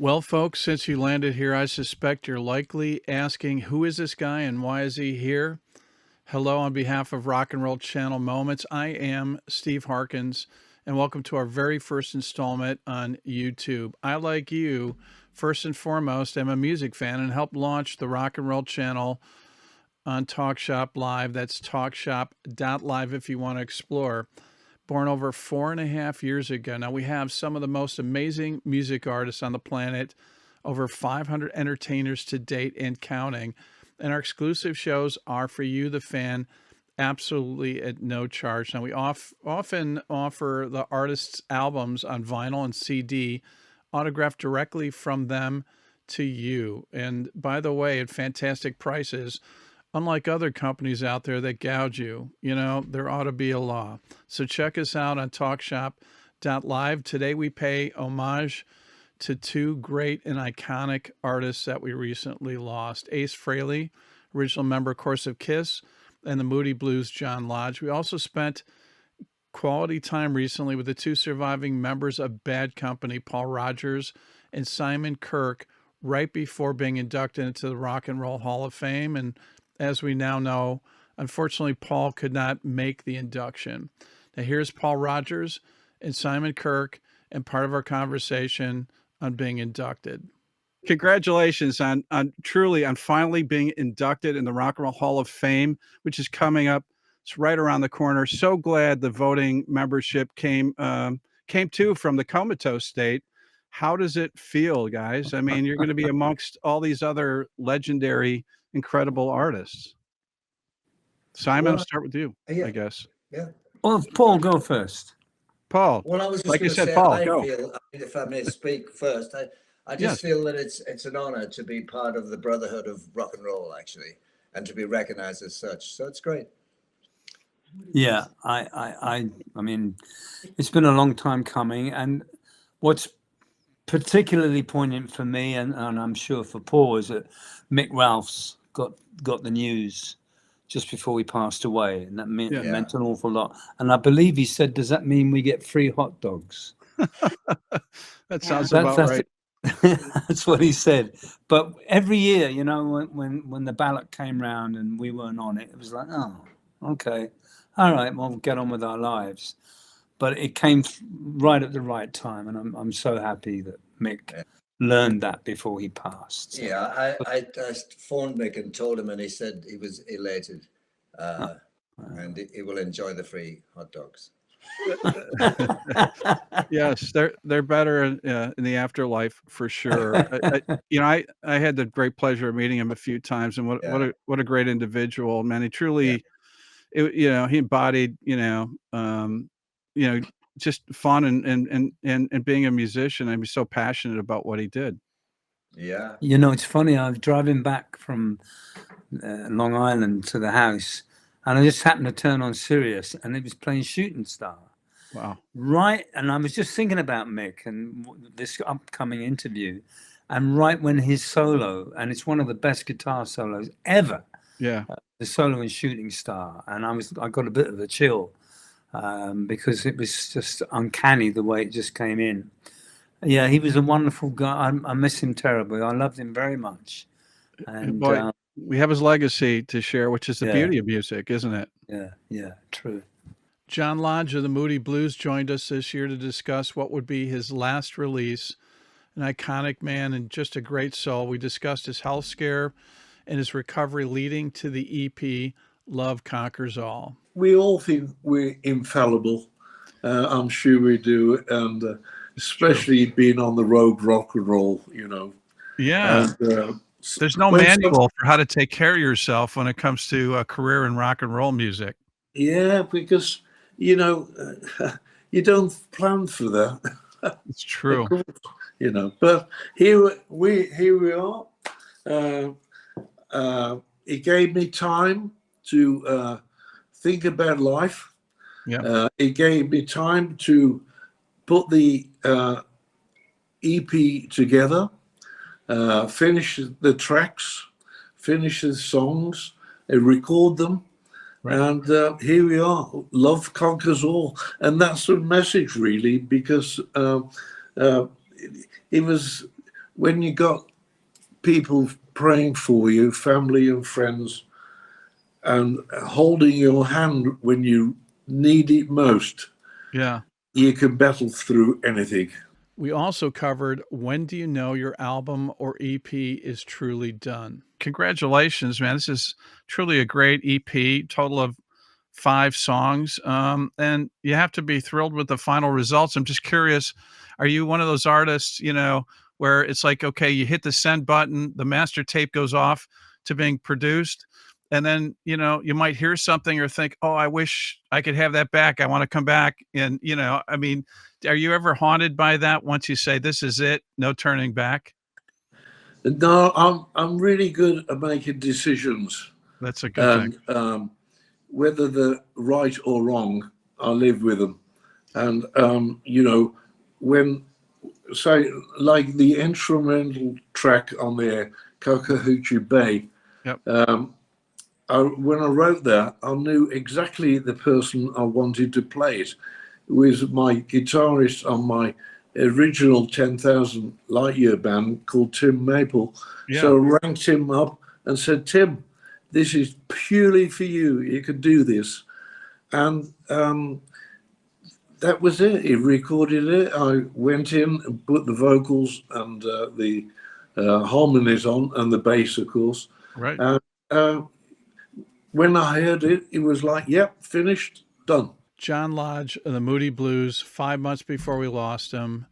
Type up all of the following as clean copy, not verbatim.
Well, folks, since you landed here, I suspect you're likely asking, who is this guy and why is he here? Hello, on behalf of Rock and Roll Channel Moments, I am Steve Harkins, and welcome to our very first installment on YouTube. I, like you, first and foremost, am a music fan and helped launch the Rock and Roll Channel on TalkShopLive. That's TalkShop.live if you want to explore. Born over 4.5 years ago. Now we have some of the most amazing music artists on the planet, over 500 entertainers to date and counting. And our exclusive shows are for you, the fan, absolutely at no charge. Now we often offer the artists' albums on vinyl and CD, autographed directly from them to you. And by the way, at fantastic prices. Unlike other companies out there that gouge you, there ought to be a law. So check us out on TalkShop.live. Today we pay homage to two great and iconic artists that we recently lost. Ace Frehley, original member, of course, of KISS, and the Moody Blues John Lodge. We also spent quality time recently with the two surviving members of Bad Company, Paul Rodgers and Simon Kirke, right before being inducted into the Rock and Roll Hall of Fame. And as we now know, unfortunately, Paul could not make the induction. Now, here's Paul Rodgers and Simon Kirke and part of our conversation on being inducted. Congratulations on finally being inducted in the Rock and Roll Hall of Fame, which is coming up. It's right around the corner. So glad the voting membership came to from the comatose state. How does it feel, guys? I mean, you're going to be amongst all these other legendary, incredible artists. Simon, I'll start with you, I guess. Yeah. Well, Paul, go first. Paul. Well, I was just like you going to said, say, Paul, I go. feel, if I may speak first, I just feel that it's an honor to be part of the brotherhood of rock and roll, actually, and to be recognized as such. So it's great. Yeah, I mean, it's been a long time coming, and what's particularly poignant for me, and I'm sure for Paul, is that Mick Ralphs got the news just before we passed away, and that meant an awful lot. And I believe he said, "Does that mean we get free hot dogs?" That sounds about right. That's what he said. But every year, when the ballot came round and we weren't on it, it was like, oh, okay, all right, well, we'll get on with our lives. But it came right at the right time, and I'm so happy that Mick learned that before he passed. So. Yeah, I phoned Mick and told him, and he said he was elated, and he will enjoy the free hot dogs. Yes, they're better in the afterlife for sure. I had the great pleasure of meeting him a few times, and what a great individual, man. He truly, he embodied, just fun and being a musician. And he's so passionate about what he did. Yeah. It's funny. I was driving back from Long Island to the house, and I just happened to turn on Sirius, and it was playing Shooting Star. Wow. Right. And I was just thinking about Mick and this upcoming interview, and right when his solo, and it's one of the best guitar solos ever. Yeah. The solo in Shooting Star. And I got a bit of a chill because it was just uncanny the way it just came in. Yeah, he was a wonderful guy. I miss him terribly. I loved him very much. And boy, we have his legacy to share, which is the beauty of music, isn't it? Yeah, true. John Lodge of the Moody Blues joined us this year to discuss what would be his last release. An iconic man and just a great soul. We discussed his health scare and his recovery leading to the EP Love Conquers All. We all think we're infallible. I'm sure we do. And especially being on the road rock and roll, Yeah. And, there's no manual for how to take care of yourself when it comes to a career in rock and roll music. Yeah, because, you don't plan for that. It's true. But here we are. It gave me time to think about life. Yeah. It gave me time to put the EP together, finish the tracks, finish the songs, and record them. Right. And here we are. Love conquers all, and that's the message, really, because it was when you got people praying for you, family and friends, and holding your hand when you need it most, Yeah. you can battle through anything. We also covered when do you know your album or EP is truly done? Congratulations, man. This is truly a great EP, total of 5 songs. And you have to be thrilled with the final results. I'm just curious, are you one of those artists, where it's like, okay, you hit the send button, the master tape goes off to being produced, and then, you might hear something or think, oh, I wish I could have that back. I want to come back. And, I mean, are you ever haunted by that once you say, this is it, no turning back? No, I'm really good at making decisions. That's a good thing. Whether they're right or wrong, I live with them. And, when, say, like the instrumental track on the Kakahoochee Bay, Yep. when I wrote that, I knew exactly the person I wanted to play it. It was my guitarist on my original 10,000 Light Year band called Tim Maple. Yeah. So I rang Tim up and said, Tim, this is purely for you. You can do this. And that was it. He recorded it. I went in and put the vocals and the harmonies on, and the bass, of course. Right. When I heard it, it was like, yep, finished, done. John Lodge of the Moody Blues, 5 months before we lost him.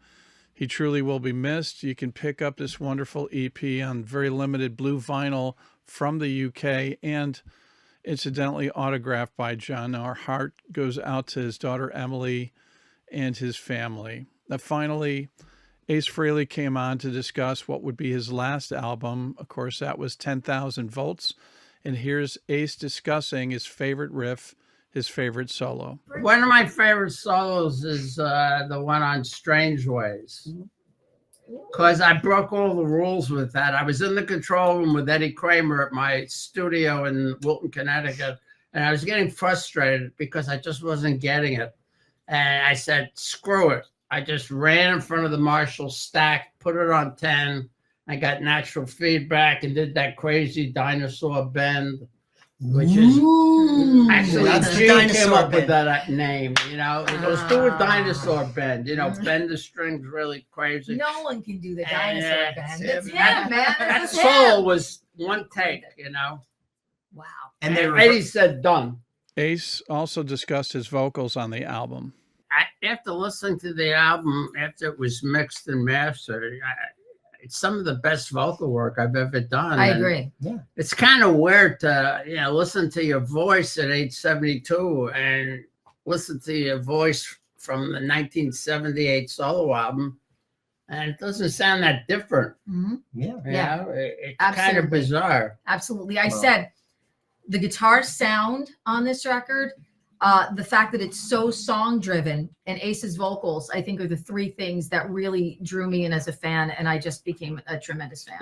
He truly will be missed. You can pick up this wonderful EP on very limited blue vinyl from the UK and incidentally autographed by John. Our heart goes out to his daughter Emily and his family. Now, finally, Ace Frehley came on to discuss what would be his last album. Of course, that was 10,000 Volts. And here's Ace discussing his favorite riff, his favorite solo. One of my favorite solos is the one on Strange Ways, because I broke all the rules with that. I was in the control room with Eddie Kramer at my studio in Wilton, Connecticut, and I was getting frustrated because I just wasn't getting it. And I said, screw it. I just ran in front of the Marshall stack, put it on 10. I got natural feedback and did that crazy dinosaur bend, which is actually Gene came up with that name. It goes do a dinosaur bend. Bend the strings really crazy. No one can do the dinosaur bend. It's him, man. That solo was one take. Wow. And Eddie said done. Ace also discussed his vocals on the album. After listening to the album, after it was mixed and mastered, it's some of the best vocal work I've ever done. I agree. Yeah. It's kind of weird to, listen to your voice at age 72 and listen to your voice from the 1978 solo album. And it doesn't sound that different. Mm-hmm. Yeah. It's kind of bizarre. Absolutely. I said the guitar sound on this record, the fact that it's so song driven, and Ace's vocals, I think, are the 3 things that really drew me in as a fan, and I just became a tremendous fan.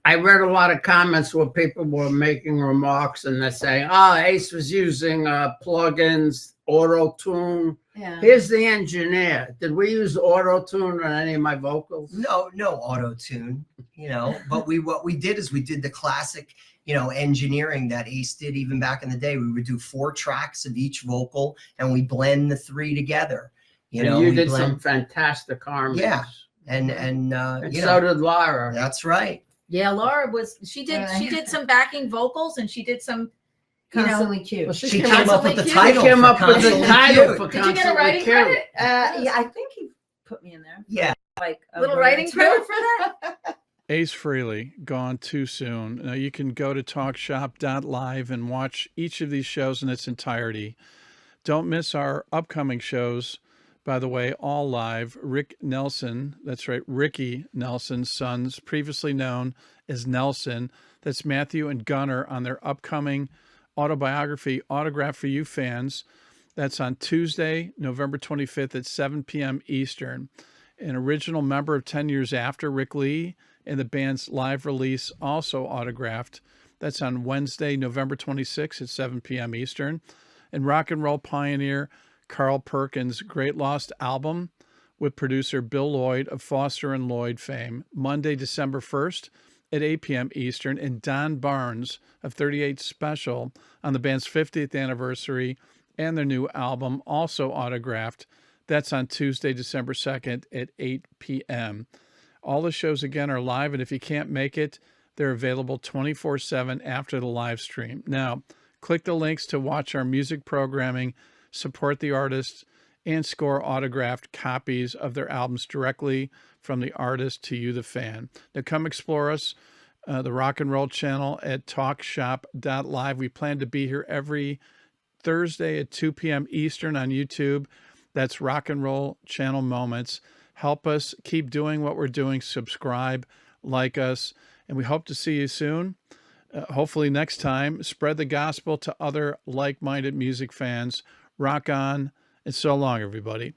I read a lot of comments where people were making remarks and they're saying, Ace was using plugins, auto-tune. Yeah. Here's the engineer. Did we use auto-tune on any of my vocals? No auto-tune, but what we did is we did the classic, engineering that Ace did even back in the day. We would do 4 tracks of each vocal and we blend the 3 together. You did some fantastic harmonies. Yeah. And so did Laura. That's right. Yeah, Laura she did some backing vocals, and she did some Constantly Cute. Well, she came up with the title. She came up with the title for Did you get a writing credit? Yeah, I think he put me in there. Yeah. Like a little writing credit for that? Ace Frehley, gone too soon. Now you can go to TalkShop.live and watch each of these shows in its entirety. Don't miss our upcoming shows, by the way, all live. Rick Nelson, that's right, Ricky Nelson's sons, previously known as Nelson. That's Matthew and Gunnar on their upcoming autobiography, Autograph for You Fans. That's on Tuesday, November 25th at 7 p.m. Eastern. An original member of 10 Years After, Rick Lee, and the band's live release, also autographed. That's on Wednesday, November 26th at 7 p.m. Eastern. And rock and roll pioneer Carl Perkins' Great Lost album, with producer Bill Lloyd of Foster & Lloyd fame, Monday, December 1st at 8 p.m. Eastern, and Don Barnes of 38 Special on the band's 50th anniversary and their new album, also autographed. That's on Tuesday, December 2nd at 8 p.m. All the shows, again, are live, and if you can't make it, they're available 24/7 after the live stream. Now, click the links to watch our music programming, support the artists, and score autographed copies of their albums directly from the artist to you, the fan. Now, come explore us, the Rock and Roll channel at TalkShop.live. We plan to be here every Thursday at 2 p.m. Eastern on YouTube. That's Rock and Roll Channel Moments. Help us keep doing what we're doing. Subscribe, like us, and we hope to see you soon. Hopefully next time. Spread the gospel to other like-minded music fans. Rock on, and so long, everybody.